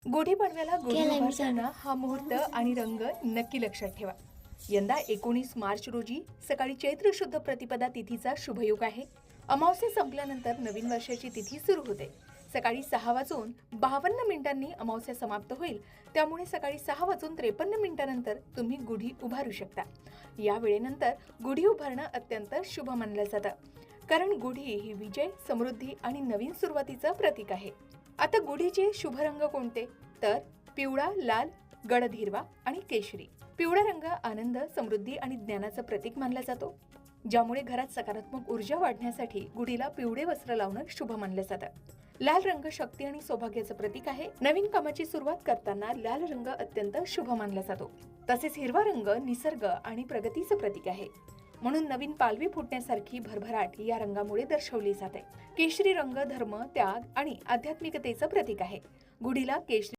गुढीपाडव्याला गुढी उभारताना हा मुहूर्त आणि रंग नक्की लक्षात ठेवा. यंदा 19 मार्च रोजी सकाळी चैत्र शुद्ध प्रतिपदा तिथीचा शुभयोग आहे. अमावस्या संपल्यानंतर नवीन वर्षाची तिथी सुरू होते. सकाळी 6:52 अमावस्या समाप्त होईल. त्यामुळे सकाळी 6:53 तुम्ही गुढी उभारू शकता. या वेळेनंतर गुढी उभारणं अत्यंत शुभ मानलं जातं, कारण गुढी ही विजय, समृद्धी आणि नवीन सुरुवातीचं प्रतीक आहे. आता गुढीचे शुभ रंग कोणते? तर पिवळा, लाल, गडद हिरवा आणि केशरी. पिवळा रंग आनंद, समृद्धी आणि ज्ञानाचं प्रतीक मानला जातो, ज्यामुळे घरात सकारात्मक ऊर्जा वाढण्यासाठी गुढीला पिवळे वस्त्र लावणं शुभ मानलं जातं. लाल रंग शक्ती आणि सौभाग्याचं प्रतीक आहे. नवीन कामाची सुरुवात करताना लाल रंग अत्यंत शुभ मानला जातो. तसेच हिरवा रंग निसर्ग आणि प्रगतीचं प्रतीक आहे, म्हणून नवीन पालवी फुटण्यासारखी भरभराट या रंगामुळे दर्शवली जाते. केशरी रंग धर्म, त्याग आणि आध्यात्मिकतेचं प्रतीक आहे. गुढीला केशरी